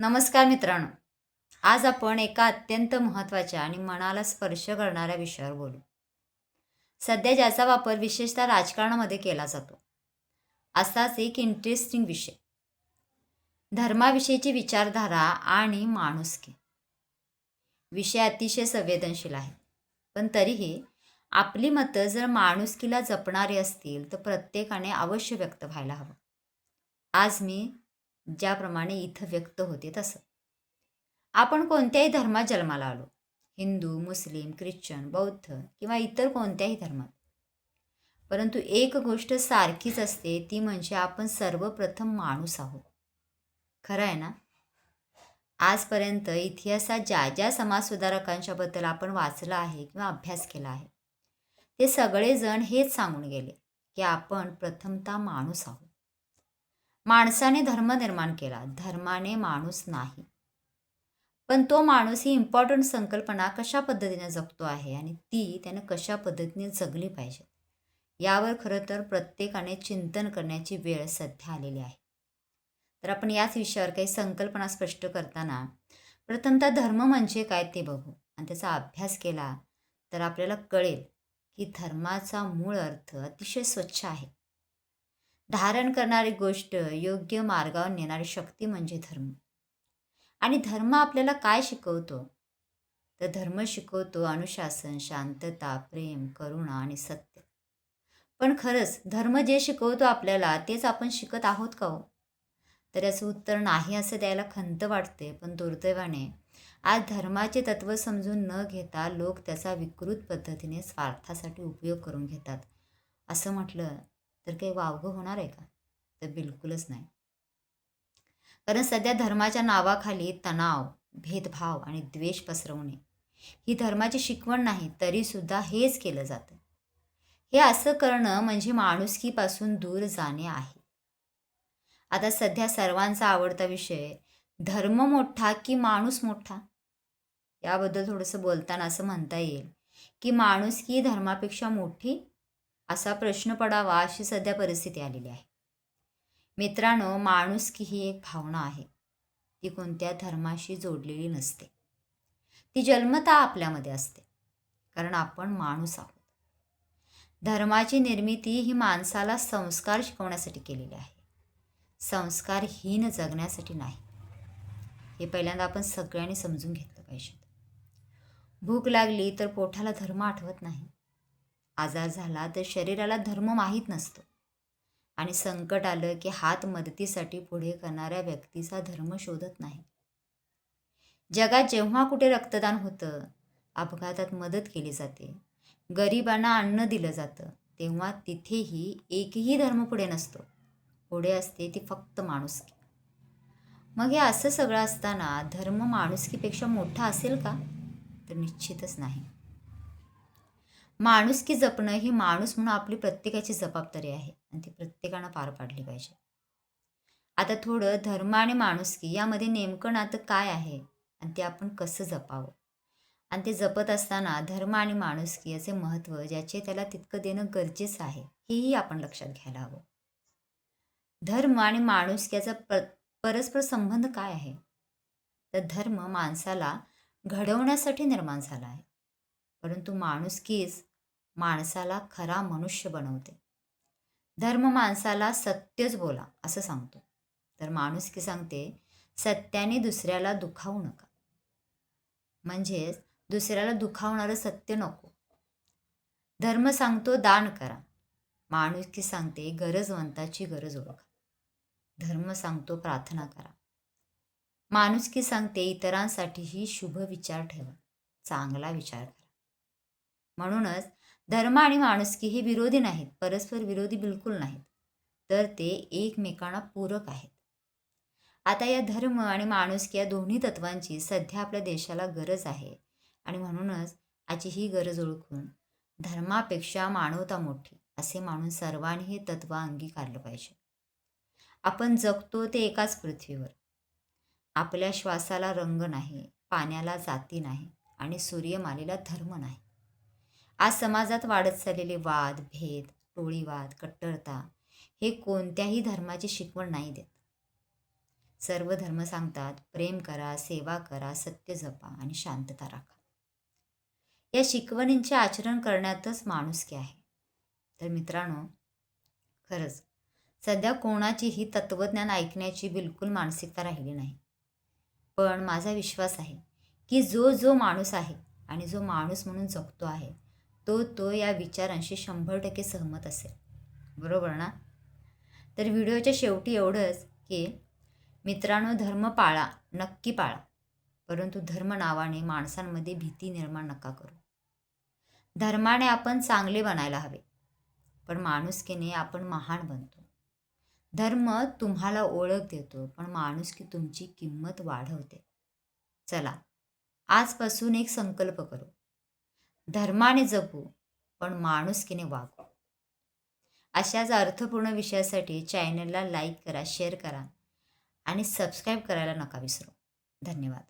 नमस्कार मित्रांनो. आज आपण एका अत्यंत महत्त्वाच्या आणि मनाला स्पर्श करणाऱ्या विषयावर बोलू. सध्या ज्याचा वापर विशेषतः राजकारणामध्ये केला जातो. असाच एक इंटरेस्टिंग विषय. धर्माविषयीची विचारधारा आणि माणुसकी. विषय अतिशय संवेदनशील आहे. पण तरीही आपली मतं जर माणुसकीला जपणारी असतील तर प्रत्येकाने अवश्य व्यक्त व्हायला हवं. आज मी ज्याप्रमाणे इथं व्यक्त होते तसं. आपण कोणत्याही धर्मात जन्माला आलो, हिंदू, मुस्लिम, ख्रिश्चन, बौद्ध किंवा इतर कोणत्याही धर्मात, परंतु एक गोष्ट सारखीच असते, ती म्हणजे आपण सर्वप्रथम माणूस आहोत. खरं आहे ना? आजपर्यंत इतिहासात ज्या ज्या समाजसुधारकांच्या बद्दल आपण वाचलं आहे किंवा अभ्यास केला आहे, ते सगळेजण हेच सांगून गेले की आपण प्रथमतः माणूस आहोत. माणसाने धर्म निर्माण केला, धर्माने माणूस नाही. पण तो माणूस ही इम्पॉर्टंट संकल्पना कशा पद्धतीने जगतो आहे आणि ती त्यानं कशा पद्धतीने जगली पाहिजे, यावर खरं तर प्रत्येकाने चिंतन करण्याची वेळ सध्या आलेली आहे. तर आपण याच विषयावर काही संकल्पना स्पष्ट करताना प्रथमतः धर्म म्हणजे काय ते बघू आणि त्याचा अभ्यास केला तर आपल्याला कळेल की धर्माचा मूळ अर्थ अतिशय स्वच्छ आहे. धारण करणारी गोष्ट, योग्य मार्गावर नेणारी शक्ती म्हणजे धर्म. आणि धर्म आपल्याला काय शिकवतो? तर धर्म शिकवतो अनुशासन, शांतता, प्रेम, करुणा आणि सत्य. पण खरंच धर्म जे शिकवतो आपल्याला तेच आपण शिकत आहोत का हो? तर याचं उत्तर नाही असं द्यायला खंत वाटते. पण दुर्दैवाने आज धर्माचे तत्त्व समजून न घेता लोक त्याचा विकृत पद्धतीने स्वार्थासाठी उपयोग करून घेतात. असं म्हटलं तर काही वावगं होणार आहे का? तर बिलकुलच नाही. कारण सध्या धर्माच्या नावाखाली तणाव, भेदभाव आणि द्वेष पसरवणे ही धर्माची शिकवण नाही, तरीसुद्धा हेच केलं जातं. हे असं करणं म्हणजे माणुसकीपासून दूर जाणे आहे. आता सध्या सर्वांचा आवडता विषय, धर्म मोठा की माणूस मोठा? याबद्दल थोडंसं बोलताना असं म्हणता येईल की माणुसकी धर्मापेक्षा मोठी, असा प्रश्न पडावा अशी सध्या परिस्थिती आलेली आहे. मित्रांनो, माणुसकी ही एक भावना आहे. ती कोणत्या धर्माशी जोडलेली नसते. ती जन्मतः आपल्यामध्ये असते, कारण आपण माणूस आहोत. धर्माची निर्मिती ही माणसाला संस्कार शिकवण्यासाठी केलेली आहे, संस्कारहीन जगण्यासाठी नाही. हे पहिल्यांदा आपण सगळ्यांनी समजून घेतलं पाहिजे. भूक लागली तर पोटाला धर्म आठवत नाही. आजार झाला तर शरीराला धर्म माहीत नसतो. आणि संकट आलं की हात मदतीसाठी पुढे करणाऱ्या व्यक्तीचा धर्म शोधत नाही. जगात जेव्हा कुठे रक्तदान होतं, अपघातात मदत केली जाते, गरिबांना अन्न दिलं जातं, तेव्हा तिथेही एकही धर्म पुढे नसतो. पुढे असते ती फक्त माणुसकी. मग हे असं सगळं असताना धर्म माणुसकीपेक्षा मोठा असेल का? तर निश्चितच नाही. माणुसकी जपणं ही माणूस म्हणून आपली प्रत्येकाची जबाबदारी आहे आणि ती प्रत्येकानं पार पाडली पाहिजे. आता थोडं धर्म आणि माणुसकी यामध्ये नेमकं नातं काय आहे आणि ते आपण कसं जपावं, आणि ते जपत असताना धर्म आणि माणुसकी याचे महत्त्व ज्याचे त्याला तितकं देणं गरजेचं आहे, हेही आपण लक्षात घ्यायला हवं. धर्म आणि माणुसकी याचा परस्पर संबंध काय आहे? तर धर्म माणसाला घडवण्यासाठी निर्माण झाला आहे, परंतु माणुसकीच माणसाला खरा मनुष्य बनवते. धर्म माणसाला सत्यच बोला असं सांगतो, तर माणुसकी सांगते सत्याने दुसऱ्याला दुखावू नका. म्हणजेच दुसऱ्याला दुखावणारं सत्य नको. धर्म सांगतो दान करा, माणुसकी सांगते गरजवंताची गरज ओळखा. धर्म सांगतो प्रार्थना करा, माणुसकी सांगते इतरांसाठीही शुभ विचार ठेवा, चांगला विचार करा. म्हणूनच धर्म आणि माणुसकी हे विरोधी नाहीत, परस्पर विरोधी बिलकुल नाहीत, तर ते एकमेकांना पूरक आहेत. आता या धर्म आणि माणुसकी या दोन्ही तत्वांची सध्या आपल्या देशाला गरज आहे आणि म्हणूनच आजची ही गरज ओळखून धर्मापेक्षा मानवता मोठी असे मानून सर्वांनी हे तत्व अंगीकारलं पाहिजे. आपण जगतो ते एकाच पृथ्वीवर. आपल्या श्वासाला रंग नाही, पाण्याला जाती नाही आणि सूर्यमालेला धर्म नाही. आज समाजात वाढत चाललेले वाद, भेद, टोळीवाद, कट्टरता हे कोणत्याही धर्माची शिकवण नाही देत. सर्व धर्म सांगतात प्रेम करा, सेवा करा, सत्य जपा आणि शांतता राखा. या शिकवणींचे आचरण करण्यातच माणुसकी आहे. तर मित्रांनो, खरंच सध्या कोणाचीही तत्त्वज्ञान ऐकण्याची बिलकुल मानसिकता राहिली नाही. पण माझा विश्वास आहे की जो माणूस आहे आणि जो माणूस म्हणून जगतो आहे तो या विचारांशी 100% सहमत असेल. बरोबर ना? तर व्हिडिओच्या शेवटी एवढंच की मित्रांनो, धर्म पाळा, नक्की पाळा. परंतु धर्म नावाने माणसांमध्ये भीती निर्माण नका करू. धर्माने आपण चांगले बनायला हवे, पण माणुसकीने आपण महान बनतो. धर्म तुम्हाला ओळख देतो, पण माणुसकी तुमची किंमत वाढवते. चला, आजपासून एक संकल्प करू. धर्माने जगू, पण माणुसकीने वागू. अशाच अर्थपूर्ण विषयासाठी चॅनलला लाईक करा, शेअर करा आणि सबस्क्राईब करायला नका विसरू. धन्यवाद.